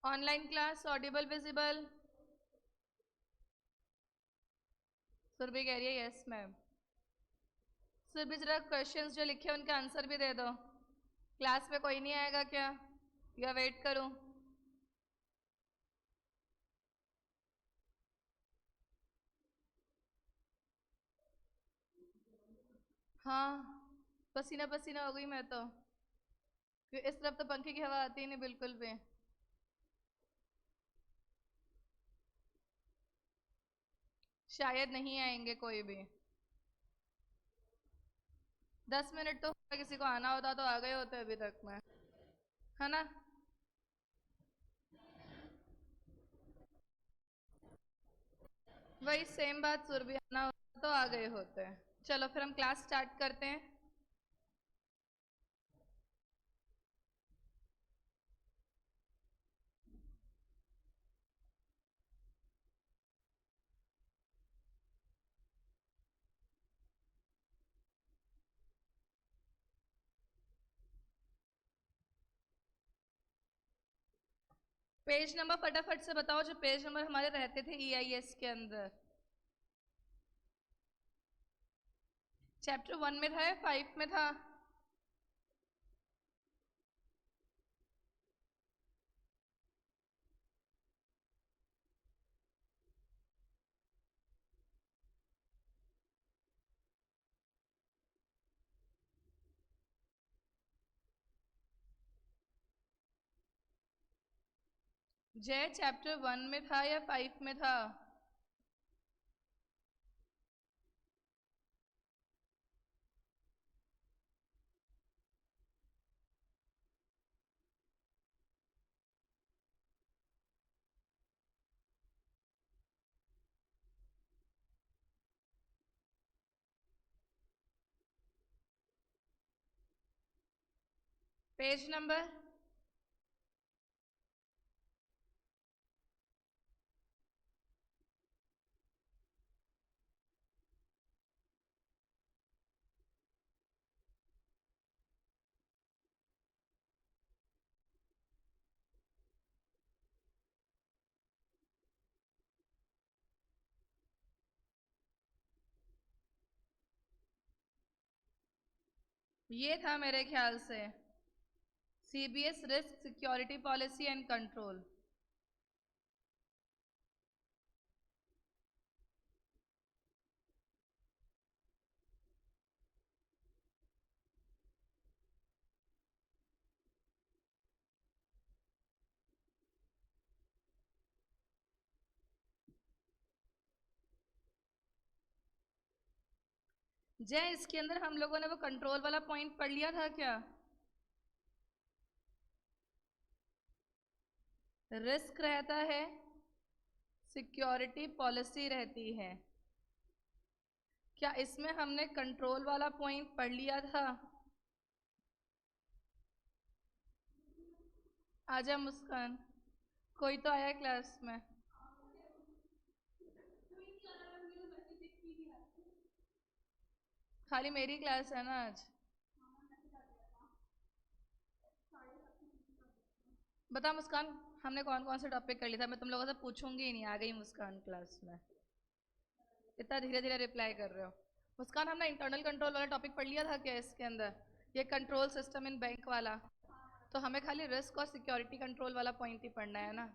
Online class audible visible? Surabhi कह रही है यस मैम। सुरभि जरा क्वेश्चंस जो लिखे हैं उनका आंसर भी दे दो। क्लास में कोई नहीं आएगा क्या, या वेट करूं? हाँ, पसीना पसीना हो गई मैं तो, क्योंकि इस तरफ तो पंखे की हवा आती ही नहीं बिल्कुल भी। शायद नहीं आएंगे कोई भी। 10 मिनट तो किसी को आना होता तो आ गए होते अभी तक में, है ना? वही सेम बात, सुरभि आना होता तो आ गए होते। चलो फिर हम क्लास स्टार्ट करते हैं। पेज नंबर फटाफट से बताओ, जो पेज नंबर हमारे रहते थे ईआईएस के अंदर। चैप्टर 1 में था या 5 में था? जय चैप्टर 1 में था या 5 में था? Page number? ये था मेरे ख्याल से, CBS risk security policy and control. जय इसके अंदर हम लोगों ने वो कंट्रोल वाला पॉइंट पढ़ लिया था क्या? रिस्क रहता है, सिक्योरिटी पॉलिसी रहती है। क्या इसमें हमने कंट्रोल वाला पॉइंट पढ़ लिया था? आजा मुस्कान, कोई तो आया क्लास में। खाली मेरी क्लास है ना आज? बता मुस्कान, हमने कौन कौन सा टॉपिक कर लिया था? मैं तुम लोगों से पूछूंगी ही नहीं, आ गई मुस्कान क्लास में। इतना धीरे धीरे रिप्लाई कर रहे हो। मुस्कान, हमने इंटरनल कंट्रोल वाला टॉपिक पढ़ लिया था क्या इसके अंदर? ये कंट्रोल सिस्टम इन बैंक वाला। तो हमें खाली रिस्क और सिक्योरिटी कंट्रोल वाला पॉइंट ही पढ़ना है ना।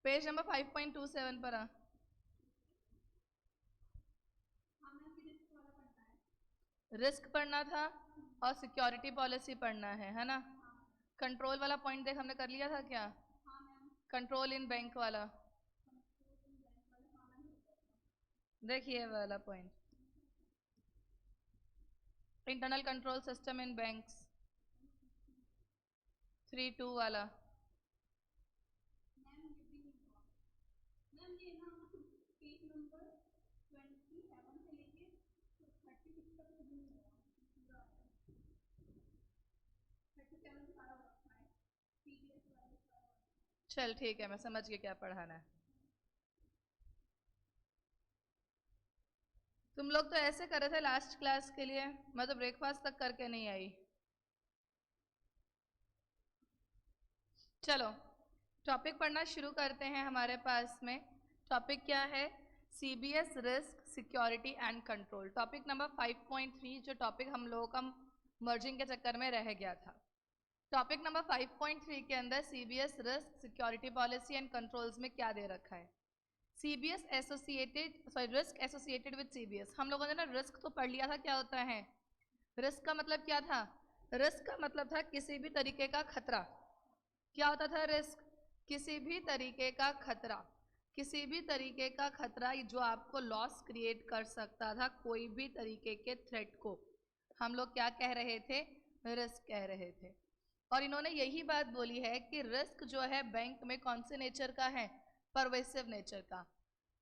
पेज नंबर 5.27 पर आ। रिस्क पढ़ना था और सिक्योरिटी पॉलिसी पढ़ना है ना? कंट्रोल वाला पॉइंट देख हमने कर लिया था क्या? कंट्रोल इन बैंक वाला, देखिए वाला point, internal control system in banks 3.2 वाला। चल ठीक है, मैं समझ गई क्या पढ़ाना है। तुम लोग तो ऐसे कर रहे थे लास्ट क्लास के लिए, मैं तो ब्रेकफास्ट तक करके नहीं आई। चलो टॉपिक पढ़ना शुरू करते हैं। हमारे पास में टॉपिक क्या है? CBS risk security and control. Topic number 5.3 जो टॉपिक हम लोगों का मर्जिंग के चक्कर में रह गया था। टॉपिक नंबर 5.3 के अंदर CBS risk security policy and controls में क्या दे रखा है? CBS associated risk associated with CBS. हम लोगों ने ना रिस्क तो पढ़ लिया था, क्या होता है रिस्क का मतलब क्या था? रिस्क का मतलब था किसी भी तरीके का खतरा। क्या होता था रिस्क? किसी भी तरीके का खतरा, किसी भी तरीके का खतरा जो आपको लॉस क्रिएट कर सकता था, कोई भी तरीके के थ्रेट को हम लोग क्या कह रहे थे? रिस्क कह रहे थे। और इन्होंने यही बात बोली है कि रिस्क जो है बैंक में कौन से नेचर का है? परवेसिव नेचर का।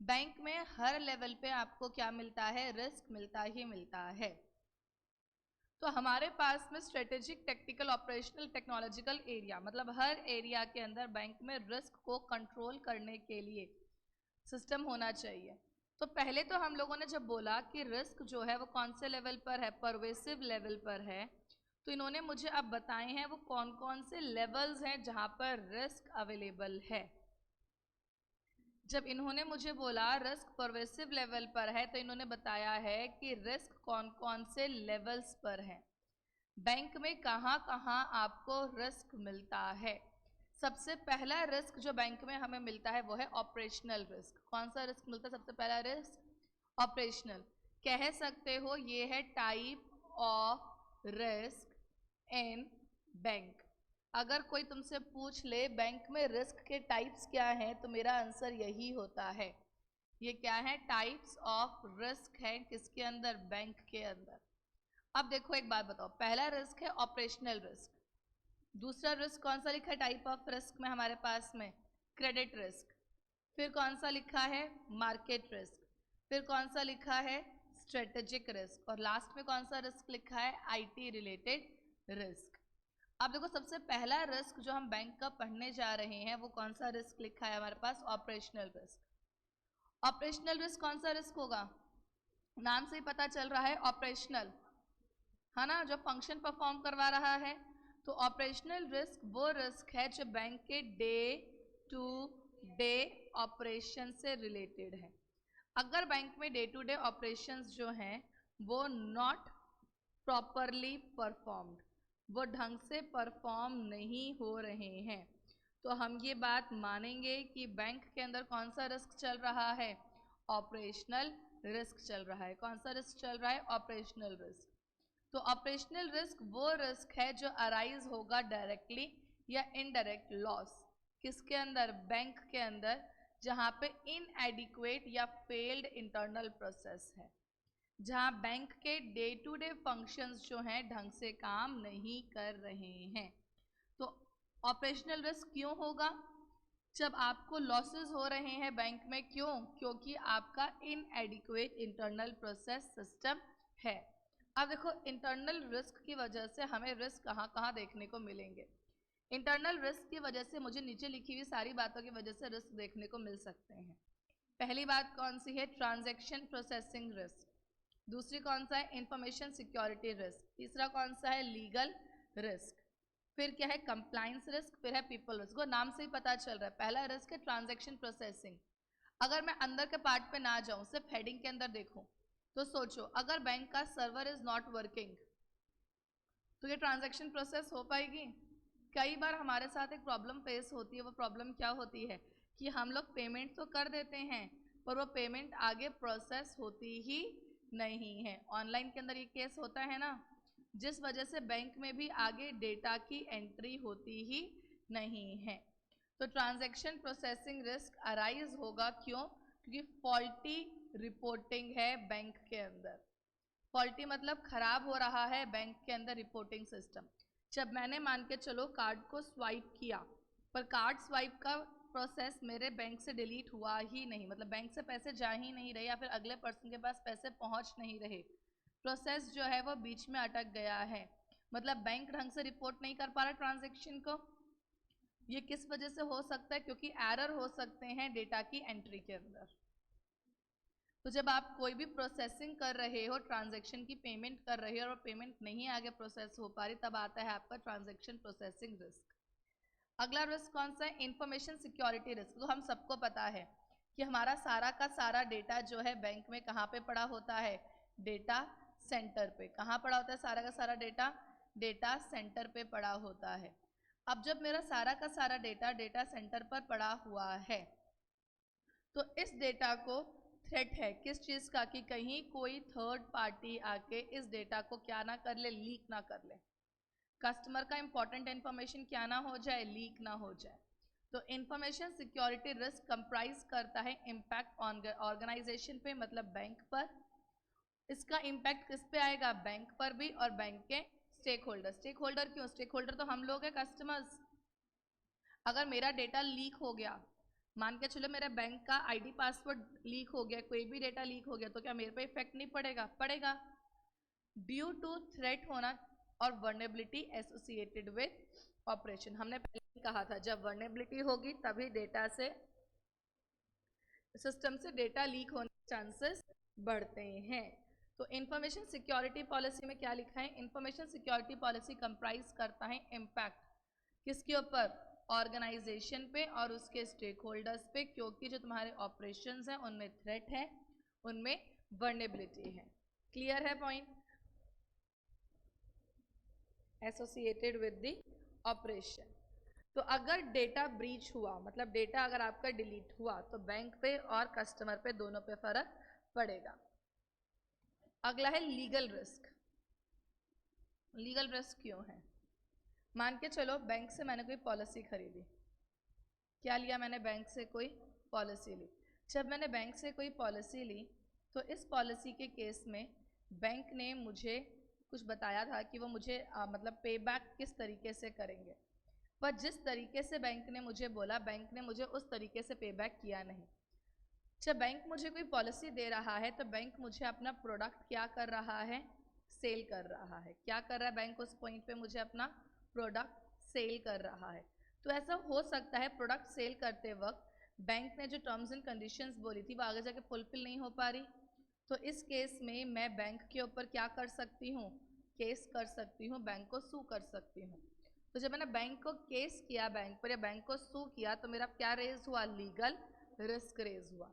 बैंक में हर लेवल पे आपको क्या मिलता है? रिस्क मिलता ही मिलता है। तो हमारे पास में strategic technical operational technological area, मतलब हर एरिया के अंदर बैंक में रिस्क को कंट्रोल करने के लिए सिस्टम होना चाहिए। तो पहले तो हम लोगों ने जब बोला कि रिस्क जो है वो कौन से लेवल पर है? परवेसिव लेवल पर है। तो इन्होंने मुझे अब बताए हैं वो कौन कौन से लेवल्स हैं जहाँ पर रिस्क अवेलेबल है। जब इन्होंने मुझे बोला रिस्क परवेसिव लेवल पर है, तो इन्होंने बताया है कि रिस्क कौन कौन से लेवल्स पर है, बैंक में कहाँ कहाँ आपको रिस्क मिलता है। सबसे पहला रिस्क जो बैंक में हमें मिलता है वो है ऑपरेशनल रिस्क। कौन सा रिस्क मिलता है सबसे पहला रिस्क? ऑपरेशनल। कह सकते हो ये है type of risk in bank. अगर कोई तुमसे पूछ ले बैंक में रिस्क के टाइप्स क्या हैं, तो मेरा आंसर यही होता है। ये क्या है? टाइप्स ऑफ रिस्क है किसके अंदर? बैंक के अंदर। अब देखो एक बात बताओ, पहला रिस्क है ऑपरेशनल रिस्क। दूसरा रिस्क कौन सा लिखा है टाइप ऑफ रिस्क में हमारे पास में? Credit risk. फिर कौन सा लिखा है? Market risk. फिर कौन सा लिखा है? Strategic risk. और लास्ट में कौन सा रिस्क लिखा है? IT related risk. अब देखो सबसे पहला रिस्क जो हम बैंक का पढ़ने जा रहे हैं वो कौन सा रिस्क लिखा है हमारे पास? Operational risk. ऑपरेशनल रिस्क कौन सा रिस्क होगा? नाम से ही पता चल रहा है ऑपरेशनल, है ना, जो फंक्शन परफॉर्म करवा रहा है। तो ऑपरेशनल रिस्क वो रिस्क है जो बैंक के डे टू डे ऑपरेशन से रिलेटेड है। अगर बैंक में डे टू डे ऑपरेशंस जो हैं वो नॉट प्रॉपरली परफॉर्म्ड, वो ढंग से परफॉर्म नहीं हो रहे हैं, तो हम ये बात मानेंगे कि बैंक के अंदर कौन सा रिस्क चल रहा है? ऑपरेशनल रिस्क चल रहा है। कौन सा रिस्क चल रहा है? Operational risk. तो ऑपरेशनल रिस्क वो रिस्क है जो अराइज होगा डायरेक्टली या इनडायरेक्ट लॉस किसके अंदर? बैंक के अंदर, जहाँ पे इनएडिक्वेट या फेल्ड इंटरनल प्रोसेस है, जहाँ बैंक के डे टू डे फंक्शंस जो हैं ढंग से काम नहीं कर रहे हैं। तो ऑपरेशनल रिस्क क्यों होगा? जब आपको लॉसेस हो रहे हैं बैंक में, क्यों? क्योंकि आपका इनएडिक्वेट इंटरनल प्रोसेस सिस्टम है। अब देखो इंटरनल रिस्क की वजह से हमें रिस्क कहाँ कहाँ देखने को मिलेंगे। इंटरनल रिस्क की वजह से मुझे नीचे लिखी हुई सारी बातों की वजह से रिस्क देखने को मिल सकते हैं। पहली बात कौन सी है? Transaction processing risk. दूसरी कौन सा है? Information security risk. तीसरा कौन सा है? Legal risk. फिर क्या है? Compliance risk. फिर है पीपल रिस्क। वो नाम से ही पता चल रहा है, पहला रिस्क है ट्रांजैक्शन प्रोसेसिंग। अगर मैं अंदर के पार्ट पे ना जाऊं, सिर्फ हेडिंग के अंदर देखूं, तो सोचो अगर बैंक का सर्वर इज नॉट वर्किंग तो ये ट्रांजैक्शन प्रोसेस हो पाएगी? कई बार हमारे साथ एक प्रॉब्लम फेस होती है। वो प्रॉब्लम क्या होती है कि हम लोग पेमेंट तो कर देते हैं पर वो पेमेंट आगे प्रोसेस होती ही नहीं है। ऑनलाइन के अंदर ये केस होता है ना, जिस वजह से बैंक में भी आगे डेटा की एंट्री होती ही नहीं है। तो ट्रांजैक्शन प्रोसेसिंग रिस्क अराइज होगा, क्यों? क्योंकि फॉल्टी रिपोर्टिंग है बैंक के अंदर। फॉल्टी मतलब खराब हो रहा है बैंक के अंदर रिपोर्टिंग सिस्टम। जब मैंने मान के चलो कार्ड को स्वाइप किया, पर कार्ड स्वाइप का प्रोसेस मेरे बैंक से डिलीट हुआ ही नहीं, मतलब बैंक से पैसे जा ही नहीं रहे या फिर अगले पर्सन के पास पैसे पहुंच नहीं रहे, प्रोसेस जो है वो बीच में अटक गया है, मतलब बैंक ढंग से रिपोर्ट नहीं कर पा रहा ट्रांजैक्शन को। ये किस वजह से हो सकता है? क्योंकि एरर हो सकते हैं डेटा की एंट्री के अंदर। तो जब आप कोई भी प्रोसेसिंग कर रहे हो, ट्रांजैक्शन की पेमेंट कर रहे हो और पेमेंट नहीं आगे प्रोसेस हो पा रही, तब आता है आपका ट्रांजैक्शन प्रोसेसिंग रिस्क। अगला रिस्क कौन सा है? Information security risk. तो हम सबको पता है कि हमारा सारा का सारा डेटा जो है बैंक में कहाँ पे पड़ा होता है? डेटा सेंटर पे। कहाँ पड़ा होता है सारा का सारा डेटा? डेटा सेंटर पे पड़ा होता है। अब जब मेरा सारा का सारा डेटा डेटा सेंटर पर पड़ा हुआ है, तो इस डेटा को थ्रेट है किस चीज़ का? कि कहीं कोई थर्ड पार्टी आके इस डेटा को क्या ना कर ले? लीक ना कर ले। कस्टमर का इंपॉर्टेंट इन्फॉर्मेशन क्या ना हो जाए? लीक ना हो जाए। तो इंफॉर्मेशन सिक्योरिटी रिस्क कंप्राइज करता है इम्पैक्ट ऑन ऑर्गेनाइजेशन पे, मतलब बैंक पर। इसका इम्पैक्ट किस पे आएगा? बैंक पर भी और बैंक के स्टेक होल्डर। स्टेक होल्डर क्यों? स्टेक होल्डर तो हम लोग हैं, कस्टमर्स। अगर मेरा डेटा लीक हो गया, मान के चलो मेरे बैंक का आईडी पासवर्ड लीक हो गया, कोई भी डेटा लीक हो गया, तो क्या मेरे पे इफेक्ट नहीं पड़ेगा? पड़ेगा। ड्यू टू थ्रेट होना और वर्नेबिलिटी एसोसिएटेड विद ऑपरेशन। हमने पहले कहा था जब वर्नेबिलिटी होगी तभी डेटा से, सिस्टम से डेटा लीक होने के चांसेस बढ़ते हैं। तो इंफॉर्मेशन सिक्योरिटी पॉलिसी में क्या लिखा है? इंफॉर्मेशन सिक्योरिटी पॉलिसी कंप्राइज करता है इम्पैक्ट किसके ऊपर? ऑर्गेनाइजेशन पे और उसके स्टेक होल्डर्स पे, क्योंकि जो तुम्हारे ऑपरेशंस हैं उनमें थ्रेट है, उनमें वर्नेबिलिटी है। क्लियर है point? Associated with the operation. तो अगर डेटा ब्रीच हुआ, मतलब डेटा अगर आपका डिलीट हुआ, तो बैंक पे और कस्टमर पे दोनों पे फर्क पड़ेगा। अगला है लीगल रिस्क। लीगल रिस्क क्यों है? मान के चलो बैंक से मैंने कोई पॉलिसी खरीदी। क्या लिया मैंने? बैंक से कोई पॉलिसी ली। जब मैंने बैंक से कोई पॉलिसी ली, तो इस पॉलिसी के केस में बैंक ने मुझे कुछ बताया था कि वो मुझे मतलब पे बैक किस तरीके से करेंगे, पर जिस तरीके से बैंक ने मुझे बोला, बैंक ने मुझे उस तरीके से पे बैक किया नहीं। जब बैंक मुझे कोई पॉलिसी दे रहा है, तो बैंक मुझे अपना प्रोडक्ट क्या कर रहा है? सेल कर रहा है। क्या कर रहा है बैंक? उस पॉइंट पे मुझे अपना प्रोडक्ट सेल कर रहा है। तो ऐसा हो सकता है प्रोडक्ट सेल करते वक्त बैंक ने जो टर्म्स एंड कंडीशंस बोली थी वो आगे जाके फुलफिल नहीं हो पा रही, तो इस केस में मैं बैंक के ऊपर क्या कर सकती हूँ? केस कर सकती हूँ, बैंक को सू कर सकती हूँ। तो जब मैंने बैंक को केस किया, बैंक पर या बैंक को सू किया, तो मेरा क्या रेज हुआ? लीगल रिस्क रेज हुआ।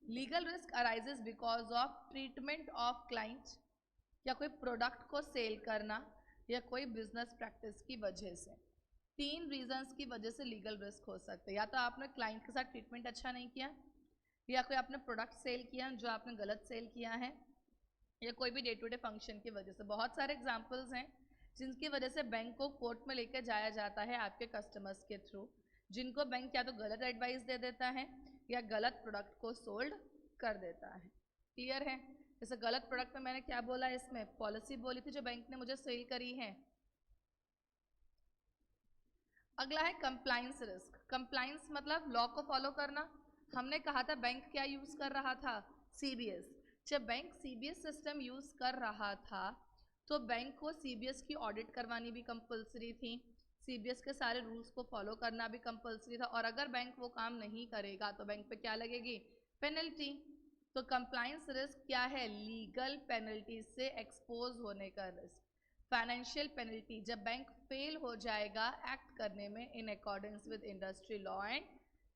Legal risk arises because of treatment of client, या कोई प्रोडक्ट को सेल करना, या कोई बिजनेस प्रैक्टिस की वजह से। तीन रीजंस की वजह से लीगल रिस्क हो सकते हैं। या तो आपने क्लाइंट के साथ ट्रीटमेंट अच्छा नहीं किया, या कोई आपने प्रोडक्ट सेल किया जो आपने गलत सेल किया है, या कोई भी डे टू डे फंक्शन की वजह से। बहुत सारे एग्जांपल्स हैं जिनकी वजह से बैंक को कोर्ट में लेकर जाया जाता है आपके कस्टमर्स के थ्रू, जिनको बैंक या तो गलत एडवाइस दे देता है या गलत प्रोडक्ट को सोल्ड कर देता है। क्लियर है? जैसे गलत प्रोडक्ट में मैंने क्या बोला? इसमें पॉलिसी बोली थी जो बैंक ने मुझे सेल करी है। अगला है कंप्लायंस रिस्क। कंप्लायंस मतलब लॉ को फॉलो करना। हमने कहा था बैंक क्या यूज कर रहा था? सीबीएस। जब बैंक सीबीएस सिस्टम यूज कर रहा था, तो बैंक को सीबीएस की ऑडिट करवानी भी कंपलसरी थी, सीबीएस के सारे रूल्स को फॉलो करना भी कंपलसरी था, और अगर बैंक वो काम नहीं करेगा तो बैंक पे क्या लगेगी? पेनल्टी। तो कंप्लायंस रिस्क क्या है? लीगल पेनल्टी से एक्सपोज होने का रिस्क। फाइनेंशियल पेनल्टी, जब बैंक फेल हो जाएगा एक्ट करने में in accordance with industry law and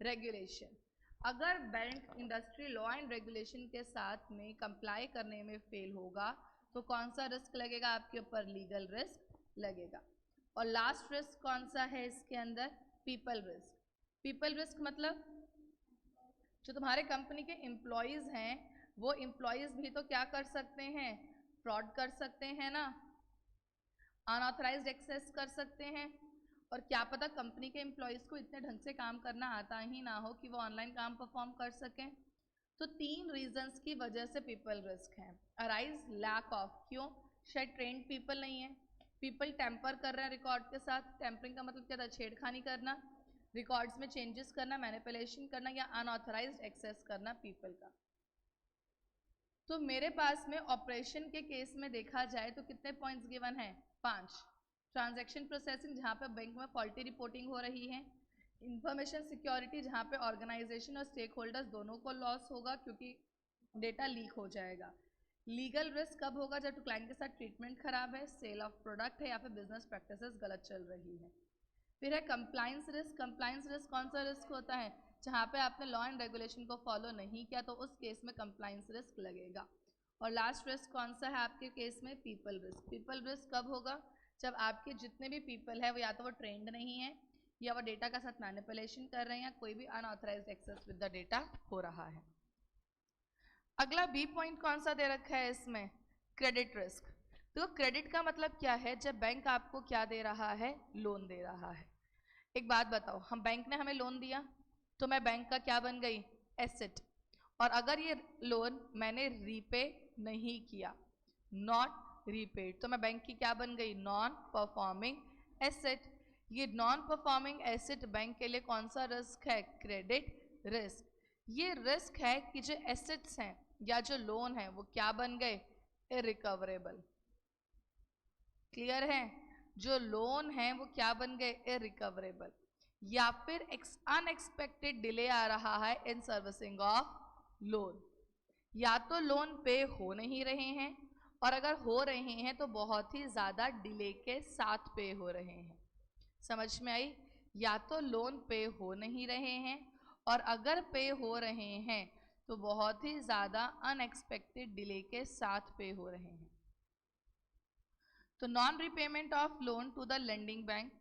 regulation. अगर bank industry law and regulation के साथ में कंप्लाई करने में फेल होगा, तो कौन सा रिस्क लगेगा आपके ऊपर? लीगल रिस्क लगेगा। और लास्ट रिस्क कौन सा है इसके अंदर? People risk. पीपल रिस्क मतलब जो तुम्हारे कंपनी के एम्प्लॉयज़ हैं, वो एम्प्लॉयज़ भी तो क्या कर सकते हैं? फ्रॉड कर सकते हैं ना, अनऑथराइज्ड एक्सेस कर सकते हैं। और क्या पता कंपनी के एम्प्लॉयज़ को इतने ढंग से काम करना आता ही ना हो कि वो ऑनलाइन काम परफॉर्म कर सकें। तो तीन रीजंस की वजह से पीपल रिस्क है। अराइज लैक ऑफ, क्यों? शायद ट्रेंड पीपल नहीं है, पीपल टेम्पर कर रहे हैं रिकॉर्ड के साथ। टेम्परिंग का मतलब क्या था? छेड़खानी करना, रिकॉर्ड्स में चेंजेस करना, मैनिपुलेशन करना, या अनऑथराइज्ड एक्सेस करना पीपल का। तो मेरे पास में ऑपरेशन के केस में देखा जाए तो कितने पॉइंट्स गिवन है? 5। ट्रांजैक्शन प्रोसेसिंग जहाँ पे बैंक में फॉल्टी रिपोर्टिंग हो रही है। इंफॉर्मेशन सिक्योरिटी जहाँ पे ऑर्गेनाइजेशन और स्टेक होल्डर्स दोनों को लॉस होगा, क्योंकि डेटा लीक हो जाएगा। लीगल रिस्क कब होगा? जब क्लाइंट के साथ ट्रीटमेंट खराब है, सेल ऑफ प्रोडक्ट है, या फिर बिजनेस प्रैक्टिसेस गलत चल रही है। फिर है कंप्लायंस रिस्क। कंप्लायंस रिस्क कौन सा रिस्क होता है? जहाँ पे आपने लॉ एंड रेगुलेशन को फॉलो नहीं किया तो उस केस में कंप्लायंस रिस्क लगेगा। और लास्ट रिस्क कौन सा है आपके केस में? People risk. पीपल रिस्क कब होगा? जब आपके जितने भी पीपल है वो या तो वो ट्रेंड नहीं है, या वो डेटा का साथ मैनिपुलेशन कर रहे हैं, या कोई भी unauthorized access with the data हो रहा है। अगला बी पॉइंट कौन सा दे रखा है इसमें? Credit risk. तो क्रेडिट का मतलब क्या है? जब बैंक आपको क्या दे रहा है? लोन दे रहा है। एक बात बताओ, हम बैंक ने हमें लोन दिया तो मैं बैंक का क्या बन गई? एसेट। और अगर ये लोन मैंने रीपे नहीं किया, नॉट रीपेड, तो मैं बैंक की क्या बन गई? Non performing asset. ये नॉन परफॉर्मिंग एसेट बैंक के लिए कौन सा रिस्क है? Credit risk. ये रिस्क है कि जो एसेट्स हैं या जो लोन है वो क्या बन गए? इरिकवरेबल। क्लियर है? जो लोन है वो क्या बन गए? इरिकवरेबल। या फिर अनएक्सपेक्टेड डिले आ रहा है इन सर्विसिंग ऑफ लोन। या तो लोन पे हो नहीं रहे हैं, और अगर हो रहे हैं तो बहुत ही ज़्यादा डिले के साथ पे हो रहे हैं। समझ में आई? या तो लोन पे हो नहीं रहे हैं, और अगर पे हो रहे हैं तो बहुत ही ज़्यादा अनएक्सपेक्टेड डिले के साथ पे हो रहे हैं। तो non repayment of loan to the lending bank,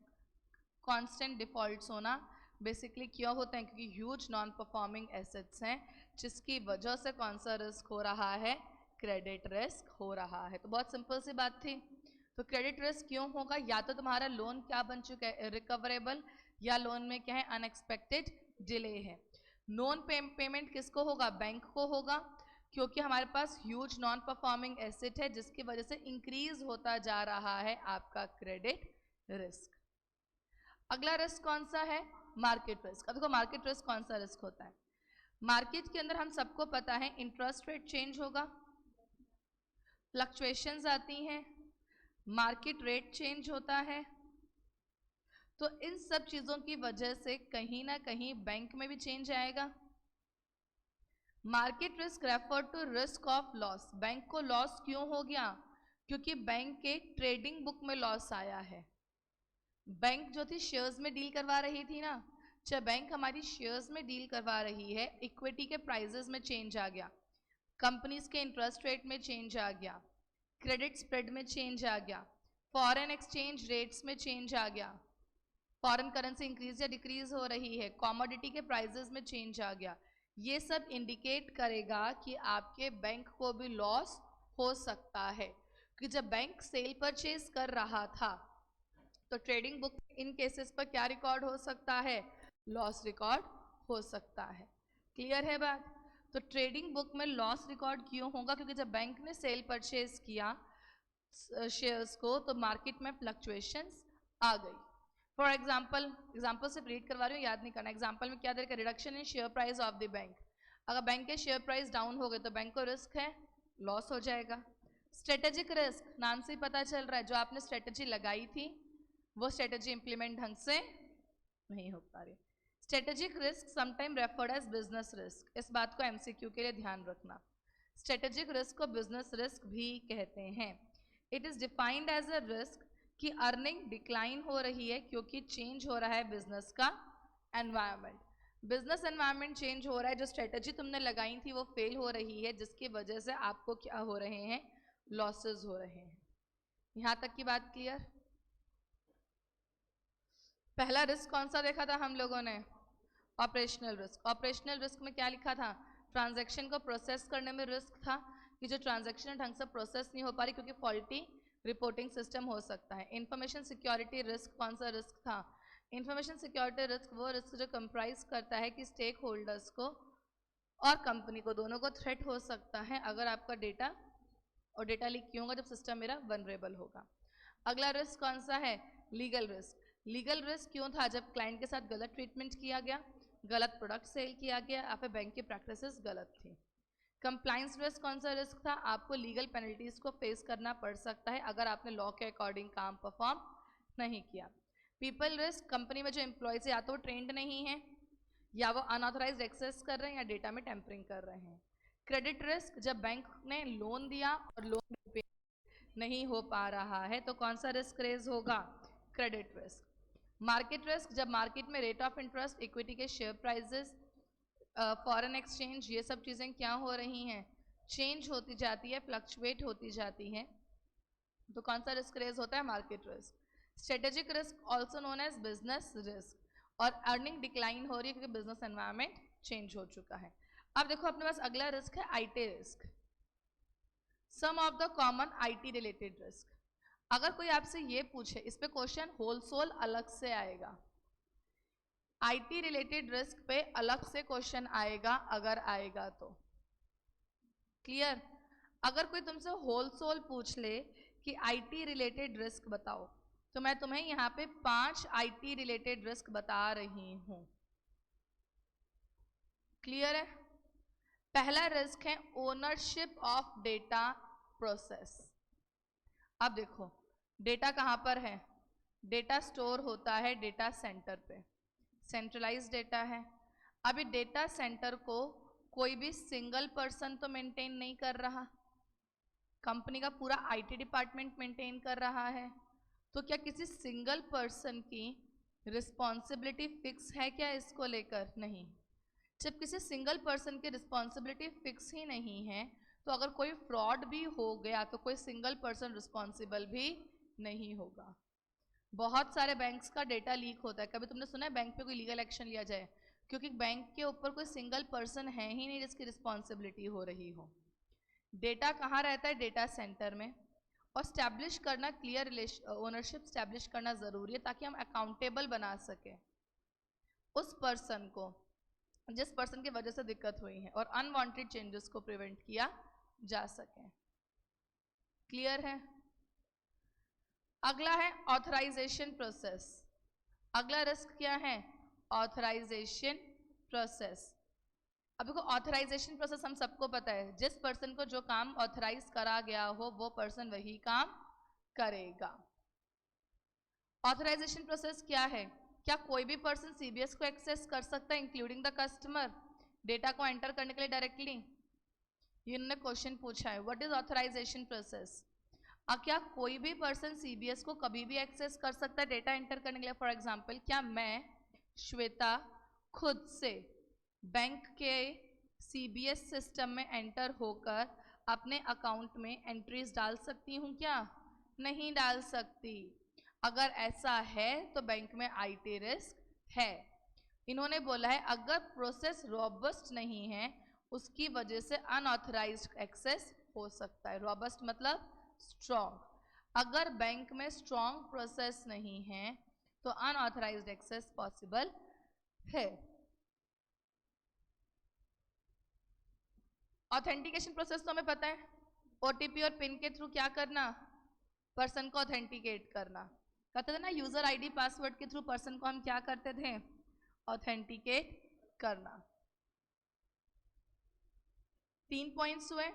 constant defaults होना बेसिकली क्यों होते हैं? क्योंकि ह्यूज नॉन परफॉर्मिंग एसेट्स हैं, जिसकी वजह से कौन सा रिस्क हो रहा है? क्रेडिट रिस्क हो रहा है। तो बहुत सिंपल सी बात थी। तो क्रेडिट रिस्क क्यों होगा? या तो तुम्हारा लोन क्या बन चुका है? इरिकवरेबल, या लोन में क्या है? अनएक्सपेक्टेड डिले है। नॉन पेमेंट किसको होगा? बैंक को होगा, क्योंकि हमारे पास ह्यूज नॉन परफॉर्मिंग एसेट है, जिसकी वजह से इंक्रीज होता जा रहा है आपका क्रेडिट रिस्क। अगला रिस्क कौन सा है? Market risk. अब देखो मार्केट रिस्क कौन सा रिस्क होता है? मार्केट के अंदर हम सबको पता है इंटरेस्ट रेट चेंज होगा, फ्लक्चुएशंस आती हैं, मार्केट रेट चेंज होता है। तो इन सब चीज़ों की वजह से कहीं ना कहीं बैंक में भी चेंज आएगा। Market risk refer to risk of loss. Bank को लॉस क्यों हो गया? क्योंकि बैंक के ट्रेडिंग बुक में लॉस आया है। बैंक जो थी शेयर्स में डील करवा रही थी ना, जब बैंक हमारी शेयर्स में डील करवा रही है, इक्विटी के प्राइजेस में चेंज आ गया, कंपनीज के इंटरेस्ट रेट में चेंज आ गया, क्रेडिट स्प्रेड में चेंज आ गया, फॉरेन एक्सचेंज रेट्स में चेंज आ गया, फॉरेन करेंसी इंक्रीज या डिक्रीज हो रही है, कॉमोडिटी के प्राइजेस में चेंज आ गया। ये सब इंडिकेट करेगा कि आपके बैंक को भी लॉस हो सकता है। कि जब बैंक सेल परचेज कर रहा था तो ट्रेडिंग बुक इन केसेस पर क्या रिकॉर्ड हो सकता है? लॉस रिकॉर्ड हो सकता है। क्लियर है बात? तो ट्रेडिंग बुक में लॉस रिकॉर्ड क्यों होगा? क्योंकि जब बैंक ने सेल परचेज किया शेयर्स को तो मार्केट में फ्लक्चुएशंस आ गई। फॉर एग्जाम्पल से रीड करवा रही हूँ, याद नहीं करना। एग्जाम्पल में क्या दे रखा? Reduction in share price of the bank. अगर बैंक के शेयर प्राइस डाउन हो गए तो बैंक को रिस्क है, लॉस हो जाएगा। स्ट्रेटेजिक रिस्क, नाम से ही पता चल रहा है, जो आपने स्ट्रेटेजी लगाई थी वो स्ट्रेटेजी इंप्लीमेंट ढंग से नहीं हो पा रही। Strategic risk sometime referred as business risk. इस बात को एमसीक्यू के लिए ध्यान रखना। स्ट्रेटेजिक रिस्क को बिजनेस रिस्क भी कहते हैं। It is defined as a risk कि अर्निंग डिक्लाइन हो रही है क्योंकि चेंज हो रहा है बिजनेस का एनवायरनमेंट। बिजनेस एनवायरनमेंट चेंज हो रहा है, जो स्ट्रेटेजी तुमने लगाई थी वो फेल हो रही है, जिसकी वजह से आपको क्या हो रहे हैं? लॉसेस हो रहे हैं। यहाँ तक की बात क्लियर? पहला रिस्क कौन सा देखा था हम लोगों ने? Operational risk. ऑपरेशनल रिस्क में क्या लिखा था? ट्रांजैक्शन को प्रोसेस करने में रिस्क था कि जो ट्रांजैक्शन ढंग से प्रोसेस नहीं हो पा रही क्योंकि फॉल्टी रिपोर्टिंग सिस्टम हो सकता है। इंफॉर्मेशन सिक्योरिटी रिस्क कौन सा रिस्क था? इंफॉर्मेशन सिक्योरिटी रिस्क वो रिस्क जो कंप्राइज करता है कि स्टेक होल्डर्स को और कंपनी को, दोनों को थ्रेट हो सकता है अगर आपका डेटा और डेटा लीक क्यों होगा? जब सिस्टम मेरा वनरेबल होगा। अगला रिस्क कौन सा है? Legal risk. लीगल रिस्क क्यों था? जब क्लाइंट के साथ गलत ट्रीटमेंट किया गया, गलत प्रोडक्ट सेल किया गया, या फिर बैंक की प्रैक्टिसेस गलत थी। कंप्लाइंस रिस्क कौन सा रिस्क था? आपको लीगल पेनल्टीज को फेस करना पड़ सकता है अगर आपने लॉ के अकॉर्डिंग काम परफॉर्म नहीं किया। पीपल रिस्क, कंपनी में जो एम्प्लॉयज या तो ट्रेंड नहीं है, या वो अनऑथराइज्ड एक्सेस कर रहे हैं, या डेटा में टेम्परिंग कर रहे हैं। क्रेडिट रिस्क, जब बैंक ने लोन दिया और लोन पे नहीं हो पा रहा है तो कौन सा रिस्क रेज होगा? Credit risk. मार्केट रिस्क, जब मार्केट में रेट ऑफ इंटरेस्ट, इक्विटी के शेयर प्राइसेस, फॉरेन एक्सचेंज, ये सब चीज़ें क्या हो रही हैं? चेंज होती जाती है, फ्लक्चुएट होती जाती हैं, तो कौन सा रिस्क रेज होता है? Market risk. Strategic risk also known as business risk, और अर्निंग डिक्लाइन हो रही है क्योंकि बिजनेस एनवायरमेंट चेंज हो चुका है। अब देखो अपने पास अगला रिस्क है IT risk. Some of the common IT related risk. अगर कोई आपसे ये पूछे, इस पे क्वेश्चन होलसोल अलग से आएगा, आईटी रिलेटेड रिस्क पे अलग से क्वेश्चन आएगा अगर आएगा तो। क्लियर? अगर कोई तुमसे होलसोल पूछ ले कि आईटी रिलेटेड रिस्क बताओ, तो मैं तुम्हें यहाँ पे 5 आईटी रिलेटेड रिस्क बता रही हूँ। क्लियर है? पहला रिस्क है ओनरशिप ऑफ डेटा प्रोसेस। अब देखो डेटा कहाँ पर है? डेटा स्टोर होता है डेटा सेंटर पे, सेंट्रलाइज डेटा है। अभी डेटा सेंटर को कोई भी सिंगल पर्सन तो मेंटेन नहीं कर रहा, कंपनी का पूरा आईटी डिपार्टमेंट मेंटेन कर रहा है। तो क्या किसी सिंगल पर्सन की रिस्पॉन्सिबिलिटी फिक्स है क्या इसको लेकर? नहीं। जब किसी सिंगल पर्सन की रिस्पॉन्सिबिलिटी फिक्स ही नहीं है तो अगर कोई फ्रॉड भी हो गया तो कोई सिंगल पर्सन रिस्पॉन्सिबल भी नहीं होगा। बहुत सारे बैंक्स का डेटा लीक होता है, कभी तुमने सुना है बैंक पे कोई लीगल एक्शन लिया जाए? क्योंकि बैंक के ऊपर कोई सिंगल पर्सन है ही नहीं जिसकी रिस्पॉन्सिबिलिटी हो रही हो। डेटा कहाँ रहता है? डेटा सेंटर में। और स्टैब्लिश करना, क्लियर ओनरशिप स्टैब्लिश करना ज़रूरी है ताकि हम अकाउंटेबल बना सकें उस पर्सन को जिस पर्सन की वजह से दिक्कत हुई है, और अनवांटेड चेंजेस को प्रिवेंट किया जा सके। क्लियर है? अगला है ऑथराइजेशन प्रोसेस। अगला रिस्क क्या है? Authorization process. अब देखो ऑथराइजेशन प्रोसेस हम सबको पता है, जिस पर्सन को जो काम ऑथराइज करा गया हो वो पर्सन वही काम करेगा। ऑथराइजेशन प्रोसेस क्या है? क्या कोई भी पर्सन सीबीएस को एक्सेस कर सकता है इंक्लूडिंग द कस्टमर, डेटा को एंटर करने के लिए डायरेक्टली? इन्होंने क्वेश्चन पूछा है व्हाट इज ऑथराइजेशन प्रोसेस। क्या कोई भी पर्सन सीबीएस को कभी भी एक्सेस कर सकता है डेटा एंटर करने के लिए? फॉर एग्जाम्पल, क्या मैं श्वेता खुद से बैंक के सीबीएस सिस्टम में एंटर होकर अपने अकाउंट में एंट्रीज डाल सकती हूँ क्या? नहीं डाल सकती। अगर ऐसा है तो बैंक में आईटी रिस्क है। इन्होंने बोला है अगर प्रोसेस रॉबस्ट नहीं है उसकी वजह से अनऑथराइज्ड एक्सेस हो सकता है। रॉबस्ट मतलब स्ट्रॉन्ग। अगर बैंक में स्ट्रॉन्ग प्रोसेस नहीं है तो अनऑथराइज्ड एक्सेस पॉसिबल है। ऑथेंटिकेशन प्रोसेस तो हमें पता है, ओटीपी और पिन के थ्रू क्या करना? पर्सन को ऑथेंटिकेट करना। कहते थे ना यूजर आईडी पासवर्ड के थ्रू पर्सन को हम क्या करते थे? ऑथेंटिकेट करना। 3 पॉइंट्स हुए।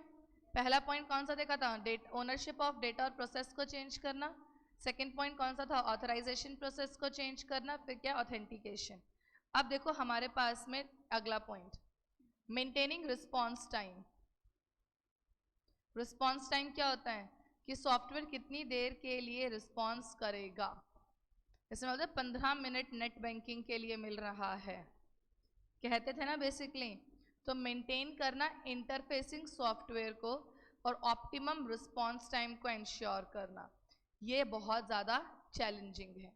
पहला पॉइंट कौन सा देखा था? ओनरशिप ऑफ डेटा और प्रोसेस को चेंज करना। सेकंड पॉइंट कौन सा था? ऑथराइजेशन प्रोसेस को चेंज करना। फिर क्या? ऑथेंटिकेशन। अब देखो हमारे पास में अगला point, maintaining response time. Response time क्या होता है? कि सॉफ्टवेयर कितनी देर के लिए रिस्पॉन्स करेगा। इसमें बोलते 15 मिनट नेट बैंकिंग के लिए मिल रहा है, कहते थे ना बेसिकली। तो मेंटेन करना इंटरफेसिंग सॉफ्टवेयर को और ऑप्टिमम रिस्पॉन्स टाइम को इंश्योर करना, ये बहुत ज़्यादा चैलेंजिंग है।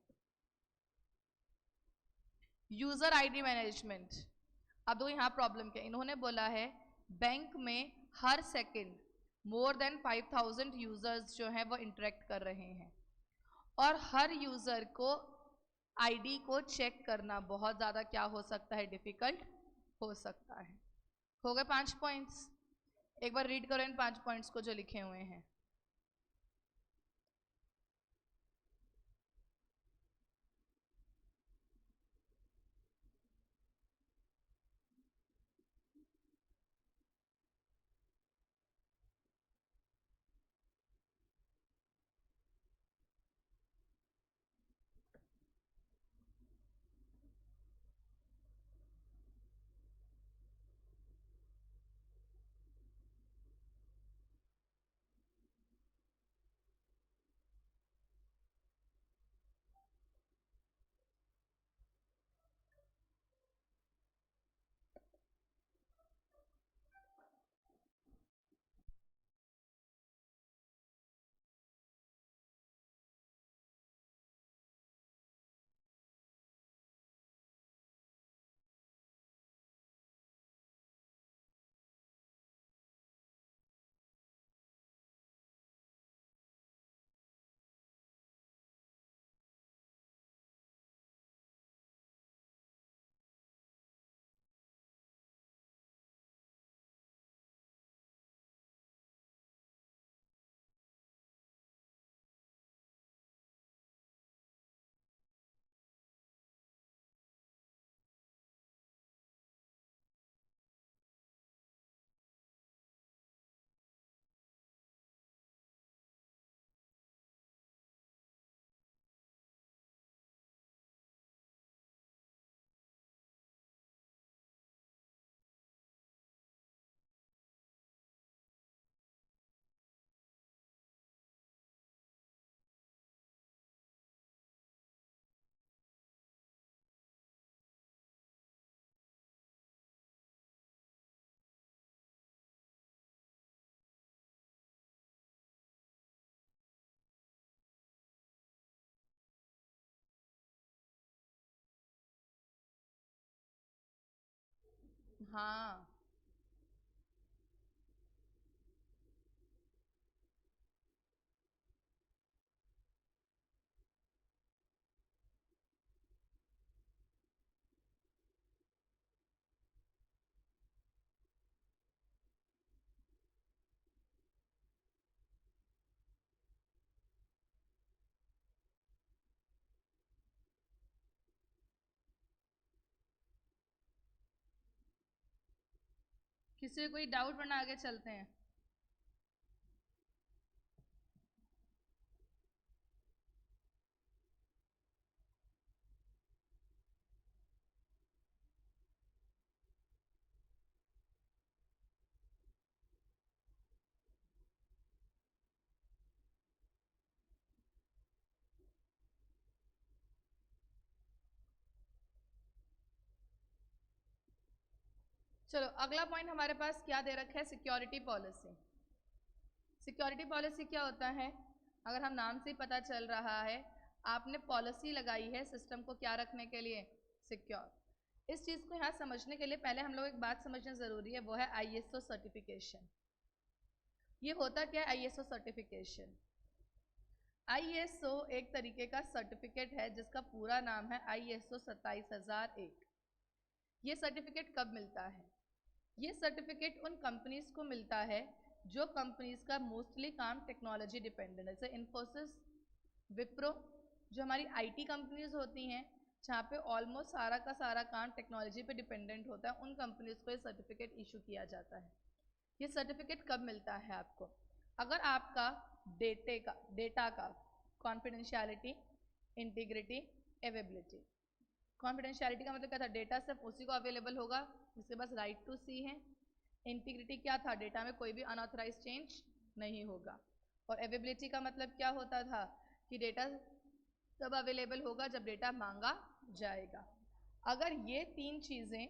User ID management. अब देखो यहाँ प्रॉब्लम क्या, इन्होंने बोला है बैंक में हर सेकंड मोर देन 5000 यूजर्स जो हैं वो इंटरेक्ट कर रहे हैं, और हर यूज़र को आईडी को चेक करना बहुत ज़्यादा क्या हो सकता है? डिफ़िकल्ट हो सकता है। हो गए 5 पॉइंट्स। एक बार रीड करो इन 5 पॉइंट्स को जो लिखे हुए हैं। हाँ, किसी को कोई डाउट वरना आगे चलते हैं। चलो अगला पॉइंट हमारे पास क्या दे रखा है, सिक्योरिटी पॉलिसी। सिक्योरिटी पॉलिसी क्या होता है, अगर हम नाम से ही पता चल रहा है, आपने पॉलिसी लगाई है सिस्टम को क्या रखने के लिए, सिक्योर। इस चीज़ को यहाँ समझने के लिए पहले हम लोग एक बात समझना ज़रूरी है, वो है आईएसओ सर्टिफिकेशन। ये होता क्या है आईएसओ सर्टिफिकेशन? आईएसओ एक तरीके का सर्टिफिकेट है जिसका पूरा नाम है आईएसओ 27001। ये सर्टिफिकेट कब मिलता है? ये सर्टिफिकेट उन कंपनीज को मिलता है जो कंपनीज का मोस्टली काम टेक्नोलॉजी डिपेंडेंट है, जैसे इन्फोसिस, विप्रो, जो हमारी आईटी कंपनीज होती हैं जहाँ पे ऑलमोस्ट सारा का सारा काम टेक्नोलॉजी पे डिपेंडेंट होता है, उन कंपनीज को ये सर्टिफिकेट इशू किया जाता है। ये सर्टिफिकेट कब मिलता है आपको? अगर आपका डेटा का कॉन्फिडेंशियलिटी, इंटीग्रिटी, अवेलेबिलिटी। कॉन्फिडेंशियलिटी का मतलब क्या था, डेटा सिर्फ उसी को अवेलेबल होगा जिसके पास राइट टू सी है। इंटीग्रिटी क्या था, डेटा में कोई भी अनऑथराइज चेंज नहीं होगा। और अवेलेबिलिटी का मतलब क्या होता था कि डेटा तब अवेलेबल होगा जब डेटा मांगा जाएगा। अगर ये तीन चीज़ें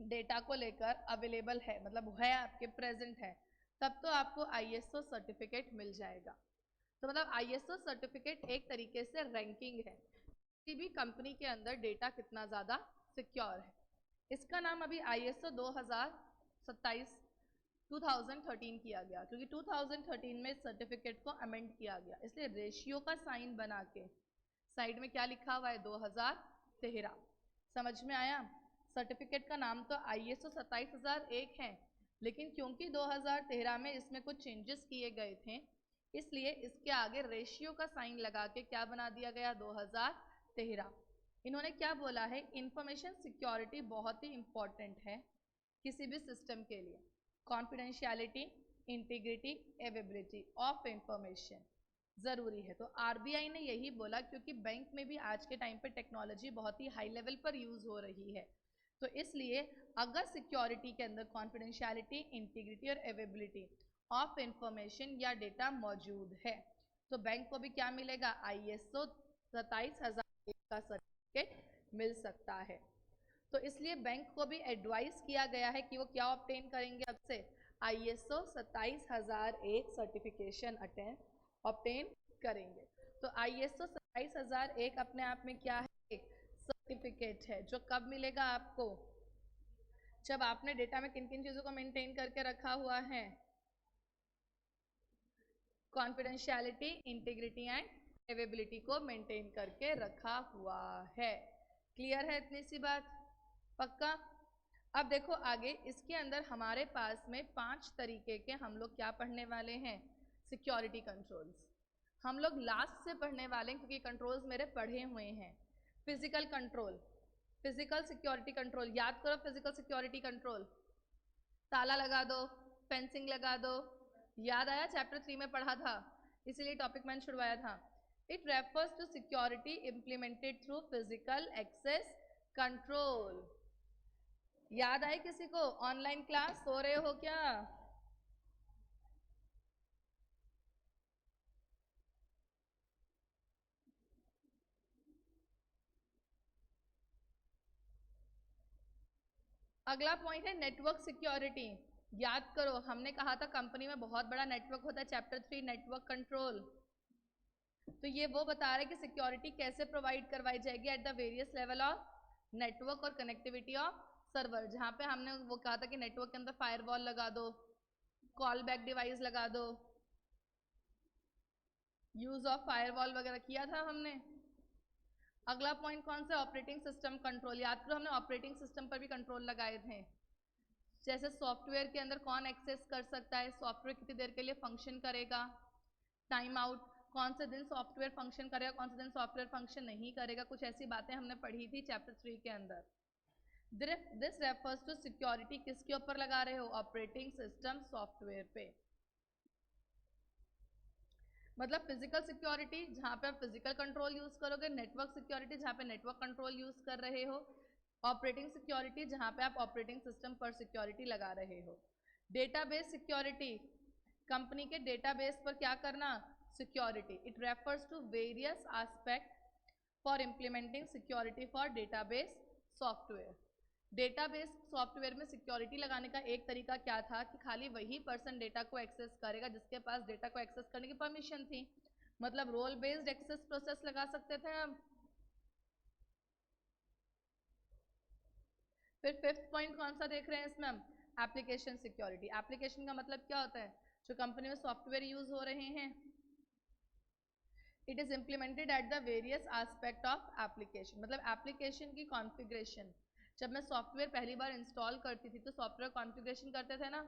डेटा को लेकर अवेलेबल है, मतलब है आपके प्रेजेंट है, तब तो आपको आईएसओ सर्टिफिकेट मिल जाएगा। तो मतलब आईएसओ सर्टिफिकेट एक तरीके से रैंकिंग है किसी भी कंपनी के अंदर डेटा कितना ज़्यादा सिक्योर है। इसका नाम अभी आईएसओ 2013 किया गया, क्योंकि 2013 में सर्टिफिकेट को अमेंड किया गया, इसलिए रेशियो का साइन बना के साइड में क्या लिखा हुआ है, 2013। समझ में आया? सर्टिफिकेट का नाम तो आईएसओ 27001 है, लेकिन क्योंकि 2013 में इसमें कुछ चेंजेस किए गए थे, इसलिए इसके आगे रेशियो का साइन लगा के क्या बना दिया गया, 2013। इन्होंने क्या बोला है, इंफॉर्मेशन सिक्योरिटी बहुत ही इंपॉर्टेंट है किसी भी सिस्टम के लिए। Confidentiality, integrity, availability of information ज़रूरी है। तो आरबीआई ने यही बोला, क्योंकि बैंक में भी आज के टाइम पे टेक्नोलॉजी बहुत ही हाई लेवल पर यूज़ हो रही है, तो इसलिए अगर सिक्योरिटी के अंदर कॉन्फिडेंशियलिटी, इंटीग्रिटी और अवेलेबिलिटी ऑफ इंफॉर्मेशन या डेटा मौजूद है, तो बैंक को भी क्या मिलेगा, आईएसओ 27001 का सर्टिफिकेट मिल सकता है। तो इसलिए बैंक को भी एडवाइस किया गया है कि वो क्या ऑब्टेन करेंगे, अब से आईएसओ 27001 सर्टिफिकेशन ऑब्टेन करेंगे। तो आईएसओ 27001 अपने आप में क्या है, सर्टिफिकेट है, जो कब मिलेगा आपको, जब आपने डेटा में किन किन चीज़ों को मेंटेन करके रखा हुआ है, कॉन्फिडेंशियलिटी, इंटीग्रिटी एंड अवेलेबिलिटी को मेंटेन करके रखा हुआ है। क्लियर है इतनी सी बात? पक्का? अब देखो आगे इसके अंदर हमारे पास में 5 तरीके के हम लोग क्या पढ़ने वाले हैं, सिक्योरिटी कंट्रोल्स। हम लोग लास्ट से पढ़ने वाले हैं क्योंकि कंट्रोल्स मेरे पढ़े हुए हैं। Physical control, physical security control, याद करो फिजिकल सिक्योरिटी कंट्रोल, ताला लगा दो, फेंसिंग लगा दो, याद आया, चैप्टर 3 में पढ़ा था, इसीलिए टॉपिक मैंने छुड़वाया था। It refers to security implemented through physical access control. याद आए किसी को? ऑनलाइन क्लास सो रहे हो क्या? अगला पॉइंट है नेटवर्क सिक्योरिटी। याद करो हमने कहा था कंपनी में बहुत बड़ा नेटवर्क होता है, चैप्टर 3 नेटवर्क कंट्रोल। तो ये वो बता रहा है कि सिक्योरिटी कैसे प्रोवाइड करवाई जाएगी at the various level of network और कनेक्टिविटी ऑफ सर्वर, जहाँ पे हमने वो कहा था कि नेटवर्क के अंदर फायरवॉल लगा दो, कॉल बैक डिवाइस लगा दो, यूज ऑफ फायरवॉल वगैरह किया था हमने। अगला पॉइंट कौन सा? Operating system control. याद करो हमने ऑपरेटिंग सिस्टम पर भी कंट्रोल लगाए थे, जैसे सॉफ्टवेयर के अंदर कौन एक्सेस कर सकता है, सॉफ्टवेयर कितनी देर के लिए फंक्शन करेगा, टाइम आउट, कौन से दिन सॉफ्टवेयर फंक्शन करेगा, कौन से दिन सॉफ्टवेयर फंक्शन नहीं करेगा, कुछ ऐसी बातें हमने पढ़ी थी चैप्टर 3 के अंदर। दिस रेफर्स टू सिक्योरिटी, किसके ऊपर लगा रहे हो? ऑपरेटिंग सिस्टम सॉफ्टवेयर पे। मतलब फिजिकल सिक्योरिटी जहाँ पे आप फिजिकल कंट्रोल यूज करोगे, नेटवर्क सिक्योरिटी जहाँ पे नेटवर्क कंट्रोल यूज कर रहे हो, ऑपरेटिंग सिक्योरिटी जहाँ पे आप ऑपरेटिंग सिस्टम पर सिक्योरिटी लगा रहे हो। डेटाबेस सिक्योरिटी, कंपनी के डेटाबेस पर क्या करना? Security. It refers to various aspect for implementing security for database software. Database software में सिक्योरिटी लगाने का एक तरीका क्या था कि खाली वही पर्सन डेटा को एक्सेस करेगा जिसके पास डेटा को एक्सेस करने की परमिशन थी, मतलब रोल बेस्ड एक्सेस प्रोसेस लगा सकते थे हम। फिर फिफ्थ पॉइंट कौन सा देख रहे हैं इसमें हम? Application security. एप्लीकेशन का मतलब क्या होता है? जो कंपनी में सॉफ्टवेयर यूज हो रहे हैं, it is implemented at the various aspect of application. मतलब एप्लीकेशन की कॉन्फ़िगरेशन, जब मैं सॉफ्टवेयर पहली बार इंस्टॉल करती थी तो सॉफ्टवेयर कॉन्फ़िगरेशन करते थे ना,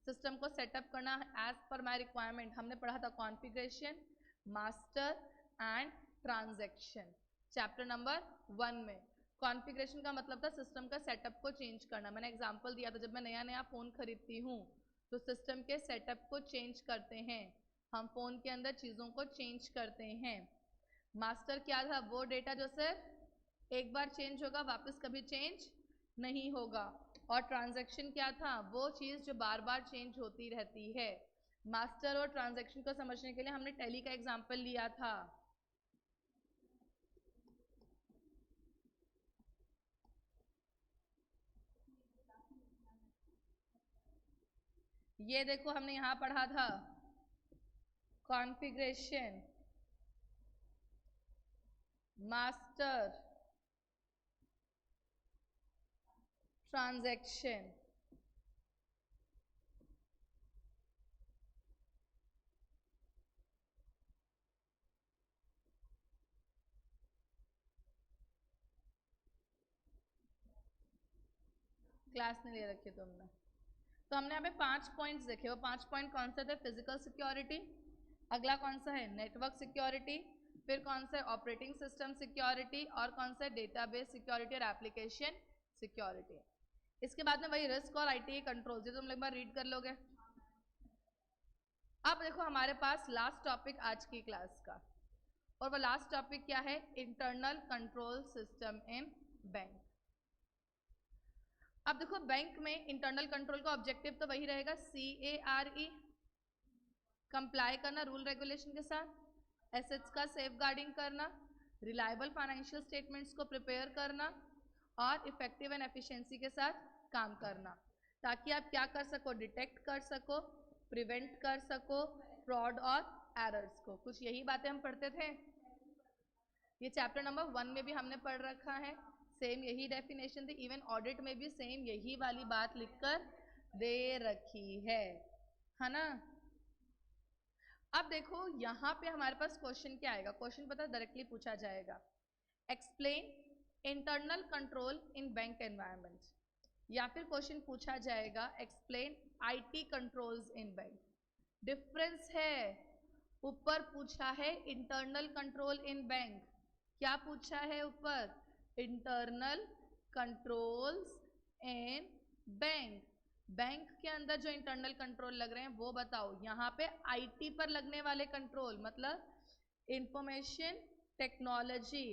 सिस्टम को सेटअप करना एज पर माई रिक्वायरमेंट। हमने पढ़ा था configuration, master and transaction, chapter number 1 में। कॉन्फ़िगरेशन का मतलब था सिस्टम का सेटअप को चेंज करना। मैंने एग्जांपल दिया था, जब मैं नया नया फ़ोन खरीदती हूँ तो सिस्टम के सेटअप को चेंज करते हैं हम, फ़ोन के अंदर चीज़ों को चेंज करते हैं। मास्टर क्या था? वो डेटा जो सिर्फ एक बार चेंज होगा, वापस कभी चेंज नहीं होगा। और ट्रांजैक्शन क्या था? वो चीज़ जो बार बार चेंज होती रहती है। मास्टर और ट्रांजैक्शन को समझने के लिए हमने टैली का एग्जांपल लिया था। ये देखो हमने यहाँ पढ़ा था कॉन्फ़िगरेशन, मास्टर, ट्रांजैक्शन। क्लास नहीं ले रखी तुमने। तो हमने यहाँ पे 5 पॉइंट्स देखे, वो 5 पॉइंट कौन से थे? फिजिकल सिक्योरिटी, अगला कौन सा है? नेटवर्क सिक्योरिटी, फिर कौन सा है? ऑपरेटिंग सिस्टम सिक्योरिटी, और कौन सा है? डेटाबेस सिक्योरिटी और एप्लीकेशन सिक्योरिटी। इसके बाद में वही रिस्क और आईटी कंट्रोल, जो तुम लोग एक बार रीड कर लोगे। अब देखो हमारे पास लास्ट टॉपिक आज की क्लास का, और वो लास्ट टॉपिक क्या है? Internal control system in bank. अब देखो बैंक में इंटरनल कंट्रोल का ऑब्जेक्टिव तो वही रहेगा, CARE, कंप्लाई करना रूल रेगुलेशन के साथ, एसेट्स का सेफ गार्डिंग करना, रिलायबल फाइनेंशियल स्टेटमेंट्स को प्रिपेयर करना, और इफेक्टिव एंड एफिशिएंसी के साथ काम करना, ताकि आप क्या कर सको? डिटेक्ट कर सको, प्रिवेंट कर सको फ्रॉड और एरर्स को। कुछ यही बातें हम पढ़ते थे, ये चैप्टर नंबर 1 में भी हमने पढ़ रखा है, सेम यही डेफिनेशन थी। इवन ऑडिट में भी सेम यही वाली बात लिखकर दे रखी है ना। अब देखो यहाँ पे हमारे पास क्वेश्चन क्या आएगा? क्वेश्चन पता डायरेक्टली पूछा जाएगा, एक्सप्लेन इंटरनल कंट्रोल इन बैंक एनवायरनमेंट, या फिर क्वेश्चन पूछा जाएगा explain IT controls in bank. Difference है, ऊपर पूछा है इंटरनल कंट्रोल इन बैंक, क्या पूछा है ऊपर? इंटरनल कंट्रोल्स इन बैंक। बैंक के अंदर जो इंटरनल कंट्रोल लग रहे हैं वो बताओ। यहाँ पे आईटी पर लगने वाले कंट्रोल, मतलब इंफॉर्मेशन टेक्नोलॉजी,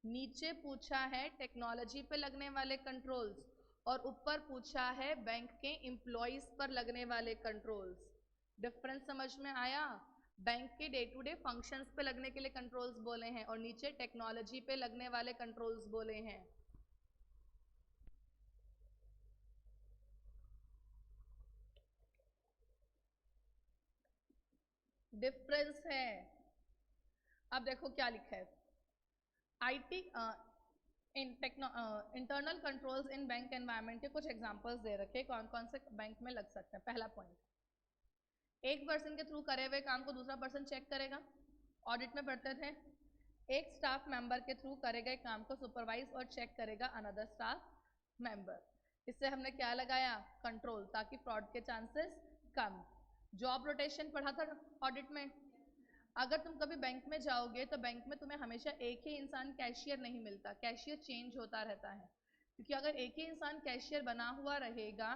नीचे पूछा है टेक्नोलॉजी पे लगने वाले कंट्रोल्स, और ऊपर पूछा है बैंक के एम्प्लॉयज पर लगने वाले कंट्रोल्स। डिफरेंस समझ में आया? बैंक के डे टू डे फंक्शंस पे लगने के लिए कंट्रोल्स बोले हैं, और नीचे टेक्नोलॉजी पे लगने वाले कंट्रोल्स बोले हैं। डिफरेंस है। अब देखो क्या लिखा है, IT internal controls in bank environment के कुछ एग्जांपल्स दे रखे, कौन कौन से बैंक में लग सकते हैं। पहला पॉइंट, एक पर्सन के थ्रू करे हुए काम को दूसरा पर्सन चेक करेगा। ऑडिट में पढ़ते थे, एक स्टाफ मेंबर के थ्रू करे गए काम को सुपरवाइज और चेक करेगा अनदर स्टाफ मेंबर। इससे हमने क्या लगाया, कंट्रोल, ताकि फ्रॉड के चांसेस कम। जॉब रोटेशन पढ़ा था ऑडिट में। अगर तुम कभी बैंक में जाओगे तो बैंक में तुम्हें हमेशा एक ही इंसान कैशियर नहीं मिलता, कैशियर चेंज होता रहता है। क्योंकि अगर एक ही इंसान कैशियर बना हुआ रहेगा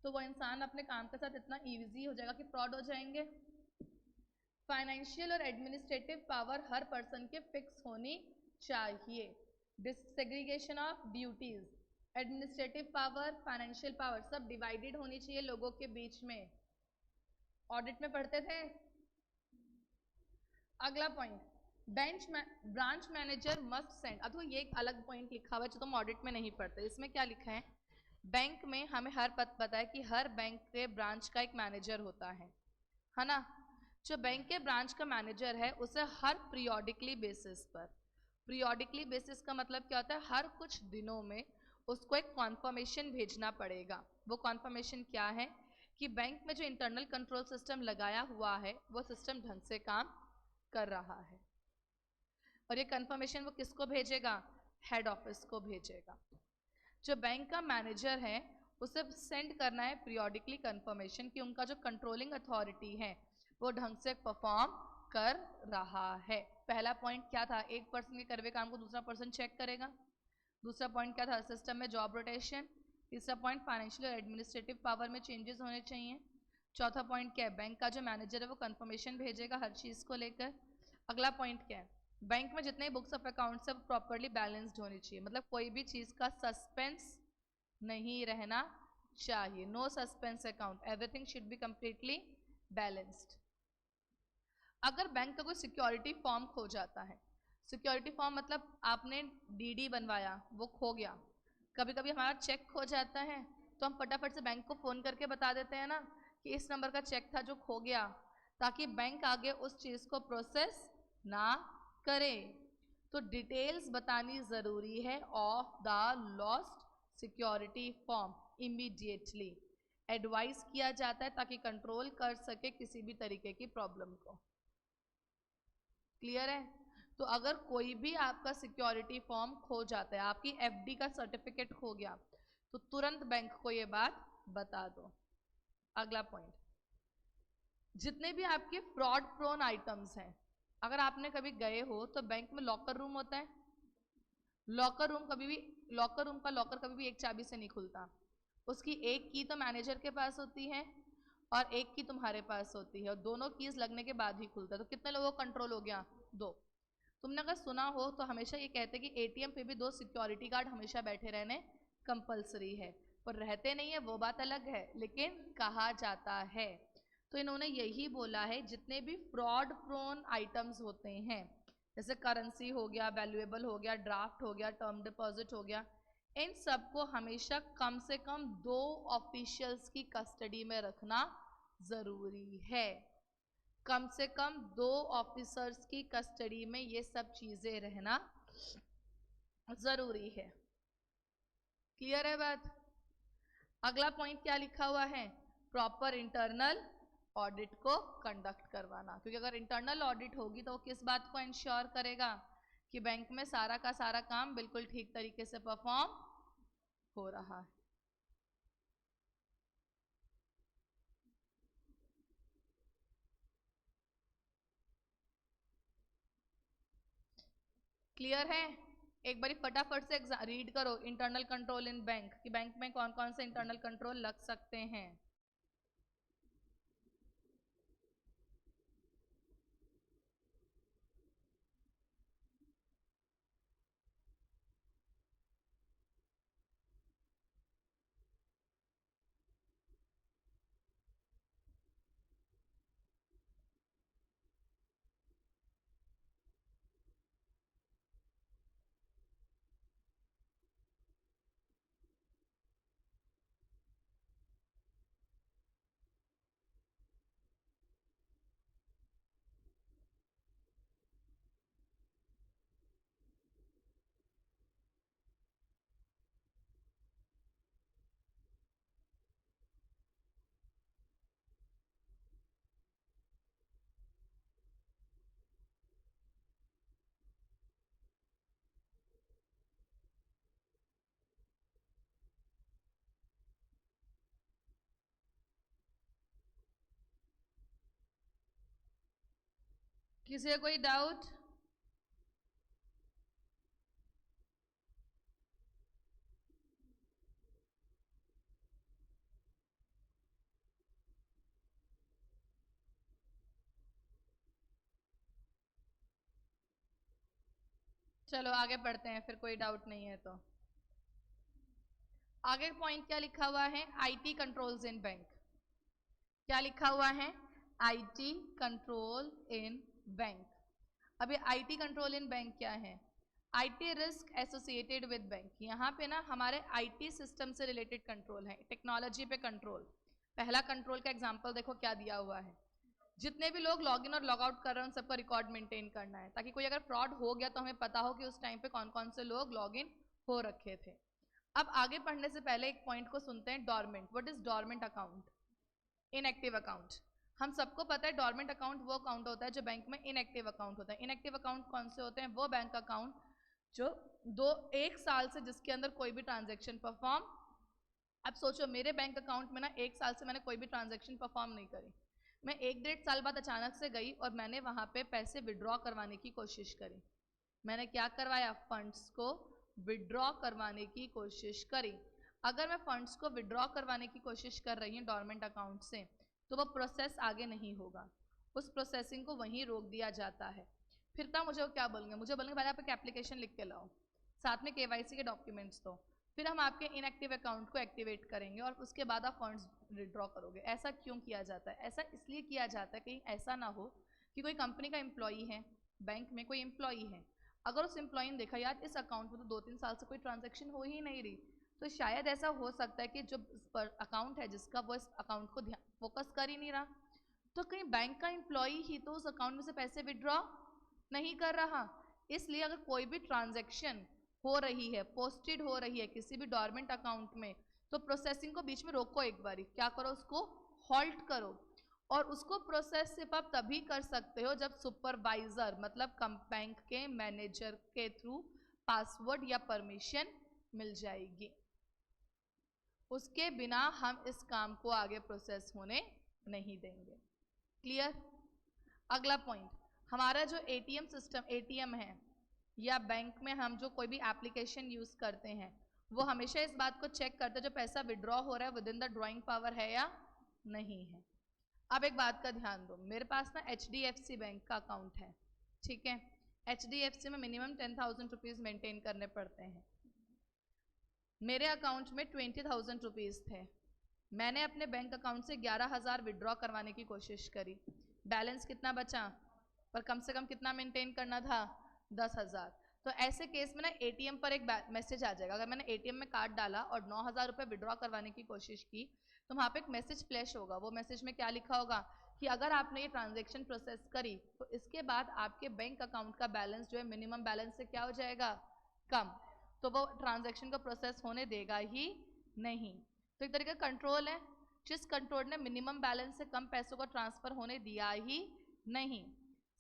तो वो इंसान अपने काम के साथ इतना ईजी हो जाएगा कि फ्रॉड हो जाएंगे। फाइनेंशियल और एडमिनिस्ट्रेटिव पावर हर पर्सन के फिक्स होनी चाहिए। Desegregation of duties, administrative power, financial power सब डिवाइडेड होनी चाहिए लोगों के बीच में। ऑडिट में पढ़ते थे। अगला point, branch manager must send. अब तो ये एक अलग पॉइंट लिखा हुआ है जो तुम ऑडिट में नहीं पढ़ते। इसमें क्या लिखा है, बैंक में हमें हर पता है कि हर बैंक के ब्रांच का एक मैनेजर होता है ना। जो बैंक के ब्रांच का मैनेजर है उसे हर पीरियोडिकली बेसिस पर, पीरियोडिकली बेसिस का मतलब क्या होता है, हर कुछ दिनों में उसको एक कॉन्फर्मेशन भेजना पड़ेगा। वो कॉन्फर्मेशन क्या है कि बैंक में जो इंटरनल कंट्रोल सिस्टम लगाया हुआ है वो सिस्टम ढंग से काम कर रहा है। और ये कंफर्मेशन वो किसको भेजेगा, हेड ऑफिस को भेजेगा। जो बैंक का मैनेजर है उसे सेंड करना है पीरियोडिकली कंफर्मेशन कि उनका जो कंट्रोलिंग अथॉरिटी है वो ढंग से परफॉर्म कर रहा है। पहला पॉइंट क्या था, एक पर्सन के करवे काम को दूसरा पर्सन चेक करेगा। दूसरा पॉइंट क्या था, सिस्टम में जॉब रोटेशन। तीसरा पॉइंट, फाइनेंशियल और एडमिनिस्ट्रेटिव पावर में चेंजेस होने चाहिए। चौथा पॉइंट क्या है, बैंक का जो मैनेजर है वो कंफर्मेशन भेजेगा हर चीज़ को लेकर। अगला पॉइंट क्या है, बैंक में जितने बुक्स ऑफ अकाउंट्स है प्रॉपर्ली बैलेंस्ड होनी चाहिए, मतलब कोई भी चीज़ का सस्पेंस नहीं रहना चाहिए। No suspense account, everything should be completely balanced. अगर बैंक का कोई सिक्योरिटी फॉर्म खो जाता है, सिक्योरिटी फॉर्म मतलब आपने डीडी बनवाया वो खो गया, कभी कभी हमारा चेक खो जाता है तो हम फटाफट से बैंक को फ़ोन करके बता देते हैं ना कि इस नंबर का चेक था जो खो गया, ताकि बैंक आगे उस चीज़ को प्रोसेस ना करे। तो डिटेल्स बतानी ज़रूरी है of the lost security form immediately. Advice किया जाता है ताकि कंट्रोल कर सके किसी भी तरीके की प्रॉब्लम को। क्लियर है। तो अगर कोई भी आपका सिक्योरिटी फॉर्म खो जाता है, आपकी एफडी का सर्टिफिकेट खो गया, तो तुरंत बैंक को ये बात बता दो। अगला पॉइंट, जितने भी आपके फ्रॉड प्रोन आइटम्स हैं, अगर आपने कभी गए हो तो बैंक में लॉकर रूम होता है। लॉकर रूम का लॉकर कभी भी एक चाबी से नहीं खुलता। उसकी एक की तो मैनेजर के पास होती है और एक की तुम्हारे पास होती है, और दोनों कीज लगने के बाद ही खुलता है। तो कितने लोगों को कंट्रोल हो गया, 2। तुमने अगर सुना हो तो हमेशा ये कहते हैं कि एटीएम पे भी 2 सिक्योरिटी गार्ड हमेशा बैठे रहने कंपलसरी है, पर रहते नहीं है वो बात अलग है, लेकिन कहा जाता है। तो इन्होंने यही बोला है, जितने भी फ्रॉड प्रोन आइटम्स होते हैं, जैसे करेंसी हो गया, वैल्यूएबल हो गया, ड्राफ्ट हो गया, टर्म डिपॉजिट हो गया, इन सबको हमेशा कम से कम 2 ऑफिशियल्स की कस्टडी में रखना ज़रूरी है। कम से कम 2 ऑफिसर्स की कस्टडी में ये सब चीज़ें रहना ज़रूरी है। क्लियर है बात। अगला पॉइंट क्या लिखा हुआ है, प्रॉपर इंटरनल ऑडिट को कंडक्ट करवाना। क्योंकि अगर इंटरनल ऑडिट होगी तो वो किस बात को इंश्योर करेगा कि बैंक में सारा का सारा काम बिल्कुल ठीक तरीके से परफॉर्म हो रहा है। क्लियर है। एक बारी फटाफट से रीड करो इंटरनल कंट्रोल इन बैंक कि बैंक में कौन कौन से इंटरनल कंट्रोल लग सकते हैं। किसी का कोई डाउट? चलो आगे पढ़ते हैं फिर, कोई डाउट नहीं है तो। आगे पॉइंट क्या लिखा हुआ है? IT controls in bank. क्या लिखा हुआ है? IT control in bank. अब ये आईटी कंट्रोल इन बैंक क्या है? IT risk associated with bank. यहाँ पे ना हमारे आईटी सिस्टम से रिलेटेड कंट्रोल है, टेक्नोलॉजी पे कंट्रोल। पहला कंट्रोल का एग्जांपल देखो क्या दिया हुआ है। जितने भी लोग लॉग इन और लॉग आउट कर रहे हैं उन सबका रिकॉर्ड मेंटेन करना है, ताकि कोई अगर फ्रॉड हो गया तो हमें पता हो कि उस टाइम पे कौन कौन से लोग लॉग इन हो रखे थे। अब आगे पढ़ने से पहले एक पॉइंट को सुनते हैं, dormant. What is dormant account? Inactive account. हम सबको पता है डॉर्मेंट अकाउंट वो अकाउंट होता है जो बैंक में इनएक्टिव अकाउंट होता है। इनएक्टिव अकाउंट कौन से होते हैं? वो बैंक अकाउंट जो एक साल से जिसके अंदर कोई भी ट्रांजेक्शन परफॉर्म। अब सोचो मेरे बैंक अकाउंट में ना 1 साल से मैंने कोई भी ट्रांजेक्शन परफॉर्म नहीं करी। मैं 1-1.5 साल बाद अचानक से गई और मैंने वहां पे पैसे विड्रॉ करवाने की कोशिश करी। मैंने क्या करवाया? फंड्स को विड्रॉ करवाने की कोशिश करी। अगर मैं फंड्स को विड्रॉ करवाने की कोशिश कर रही हूँ डॉर्मेंट अकाउंट से, तो वो प्रोसेस आगे नहीं होगा, उस प्रोसेसिंग को वहीं रोक दिया जाता है। फिर तब मुझे क्या बोलेंगे? मुझे बोलेंगे पहले आप एक एप्लीकेशन लिख के लाओ, साथ में केवाईसी के डॉक्यूमेंट्स दो, फिर हम आपके इनएक्टिव अकाउंट को एक्टिवेट करेंगे और उसके बाद आप फंड्स विड्रॉ करोगे। ऐसा क्यों किया जाता है? ऐसा इसलिए किया जाता है कहीं ऐसा ना हो कि कोई कंपनी का एम्प्लॉई है, बैंक में कोई एम्प्लॉई है, अगर उस एम्प्लॉई ने देखा यार इस अकाउंट में तो 2-3 साल से कोई ट्रांजेक्शन हो ही नहीं रही, तो शायद ऐसा हो सकता है कि जो अकाउंट है जिसका, वो इस अकाउंट को फोकस कर ही नहीं रहा, तो कहीं बैंक का एम्प्लॉई ही तो उस अकाउंट में से पैसे विड्रॉ नहीं कर रहा। इसलिए अगर कोई भी ट्रांजेक्शन हो रही है, पोस्टेड हो रही है किसी भी डॉर्मेंट अकाउंट में, तो प्रोसेसिंग को बीच में रोको, एक बारी क्या करो, उसको हॉल्ट करो। और उसको प्रोसेस सिर्फ आप तभी कर सकते हो जब सुपरवाइजर मतलब बैंक के मैनेजर के थ्रू पासवर्ड या परमिशन मिल जाएगी। उसके बिना हम इस काम को आगे प्रोसेस होने नहीं देंगे। क्लियर? अगला पॉइंट, हमारा जो एटीएम सिस्टम, एटीएम है या बैंक में हम जो कोई भी एप्लीकेशन यूज करते हैं, वो हमेशा इस बात को चेक करते हैं जो पैसा विड्रॉ हो रहा है with in the drawing power है या नहीं है। अब एक बात का ध्यान दो, मेरे पास ना HDFC बैंक का अकाउंट है, ठीक है। HDFC में मिनिमम 10,000 रुपीज मेंटेन करने पड़ते हैं। मेरे अकाउंट में 20,000 रुपीज थे। मैंने अपने बैंक अकाउंट से 11,000 विड्रॉ करवाने की कोशिश करी। बैलेंस कितना बचा? पर कम से कम कितना मेंटेन करना था? 10,000। तो ऐसे केस में ना एटीएम पर एक मैसेज आ जाएगा। अगर मैंने एटीएम में कार्ड डाला और 9,000 रुपये विड्रॉ करवाने की कोशिश की, तो वहाँ पे एक मैसेज फ्लैश होगा। वो मैसेज में क्या लिखा होगा कि अगर आपने ये ट्रांजैक्शन प्रोसेस करी तो इसके बाद आपके बैंक अकाउंट का बैलेंस जो है मिनिमम बैलेंस से क्या हो जाएगा? कम। तो वो ट्रांजैक्शन को प्रोसेस होने देगा ही नहीं। तो एक तरीके का कंट्रोल है। जिस कंट्रोल ने मिनिमम बैलेंस से कम पैसों को ट्रांसफर होने दिया ही नहीं,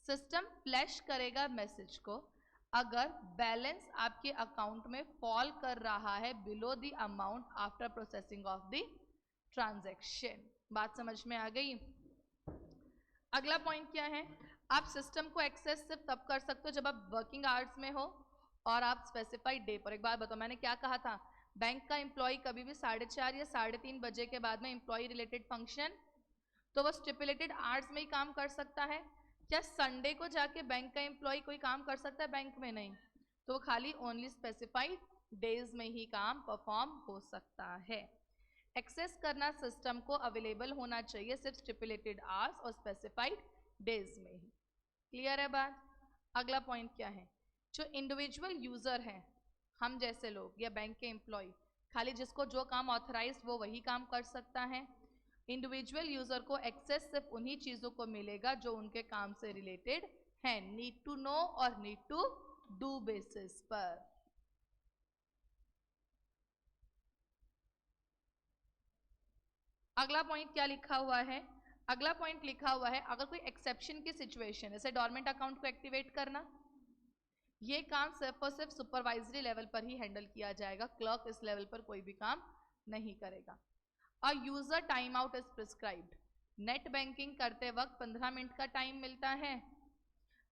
सिस्टम फ्लैश करेगा मैसेज को अगर बैलेंस आपके अकाउंट में फॉल कर रहा है below the amount after processing of the transaction. बात समझ में आ गई? अगला पॉइंट क्या है? आप सिस्टम को एक्सेस सिर्फ तब कर सकते हो जब आप वर्किंग आवर्स में हो और आप स्पेसिफाइड डे पर। एक बात बताओ, मैंने क्या कहा था? बैंक का एम्प्लॉय कभी भी 4:30 या 3:30 बजे के बाद में एम्प्लॉय रिलेटेड फंक्शन, तो वो स्टिपुलेटेड आवर्स में ही काम कर सकता है। क्या संडे को जाके बैंक का एम्प्लॉय कोई काम कर सकता है बैंक में? नहीं। तो वो खाली ओनली स्पेसिफाइड डेज में ही काम परफॉर्म हो सकता है। एक्सेस करना सिस्टम को अवेलेबल होना चाहिए सिर्फ स्टिपुलेटेड आवर्स और स्पेसिफाइड डेज में ही। क्लियर है बात? अगला पॉइंट क्या है? जो इंडिविजुअल यूजर है, हम जैसे लोग या बैंक के एम्प्लॉय, खाली जिसको जो काम ऑथराइज वो वही काम कर सकता है। इंडिविजुअल यूजर को एक्सेस सिर्फ उन्हीं चीजों को मिलेगा जो उनके काम से रिलेटेड है, नीड टू नो और नीड टू डू बेसिस पर। अगला पॉइंट क्या लिखा हुआ है? अगला पॉइंट लिखा हुआ है अगर कोई एक्सेप्शन की सिचुएशन, जैसे डॉर्मेंट अकाउंट को एक्टिवेट करना, ये काम सिर्फ और सिर्फ सुपरवाइजरी लेवल पर ही हैंडल किया जाएगा। क्लर्क इस लेवल पर कोई भी काम नहीं करेगा। A user time out is prescribed. Net banking करते वक्त 15 मिनट का टाइम मिलता है।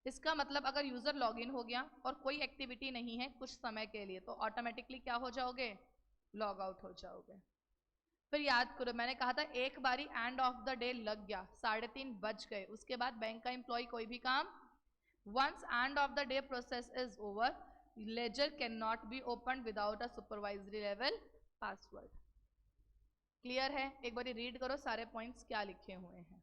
इसका मतलब अगर यूजर लॉगिन हो गया और कोई एक्टिविटी नहीं है कुछ समय के लिए, तो ऑटोमेटिकली क्या हो जाओगे, लॉग आउट हो जाओगे। फिर याद करो मैंने कहा था एक बारी एंड ऑफ द डे लग गया, 3:30 बज गए, उसके बाद बैंक का एम्प्लॉय कोई भी काम, once end of the day process is over, ledger can not be open without a supervisory level password. Clear है? एक बार रीड करो सारे पॉइंट्स क्या लिखे हुए हैं।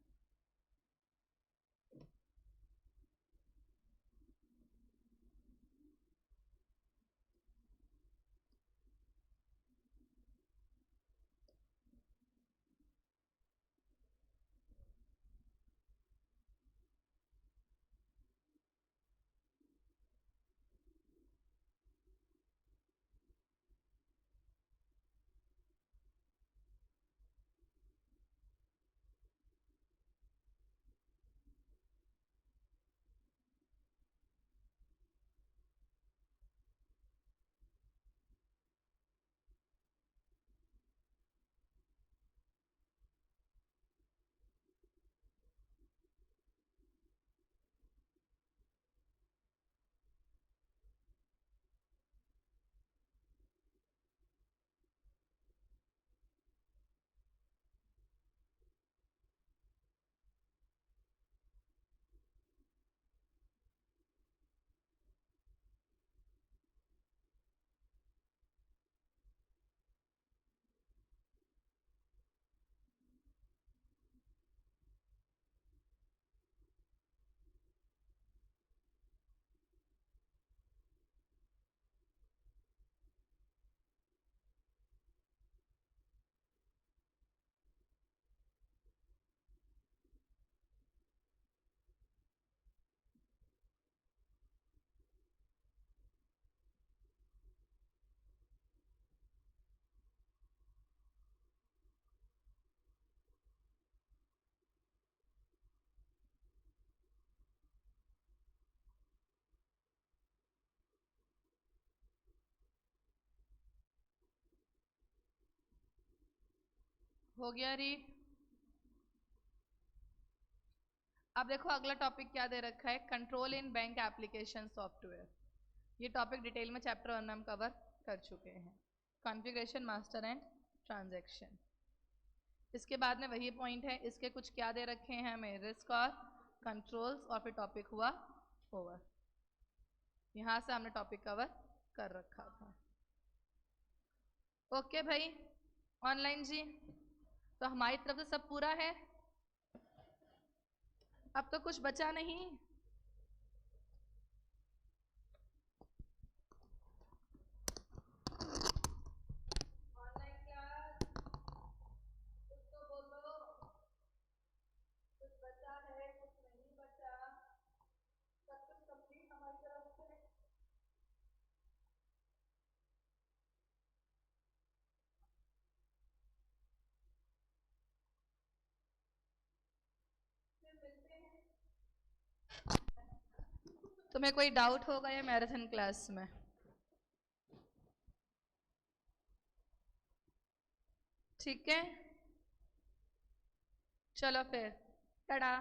हो गया रीड? अब देखो अगला टॉपिक क्या दे रखा है, कंट्रोल इन बैंक एप्लीकेशन सॉफ्टवेयर। ये टॉपिक डिटेल में चैप्टर 1 में हम कवर कर चुके हैं, कॉन्फ़िगरेशन मास्टर एंड ट्रांजैक्शन। इसके बाद में वही पॉइंट है, इसके कुछ क्या दे रखे हैं हमें, रिस्क और कंट्रोल्स, और फिर टॉपिक हुआ ओवर। यहाँ से हमने टॉपिक कवर कर रखा था। ओके भाई ऑनलाइन जी, तो हमारी तरफ से सब पूरा है, अब तो कुछ बचा नहीं। ऑनलाइन क्लास कुछ तो बोलो, कुछ बचा है कुछ नहीं बचा, सब कुछ कंप्लीट हमारी तरफ से। फिर मिलते हैं। तुम्हें कोई डाउट होगा या मैराथन क्लास में? ठीक है, चलो फिर टाटा।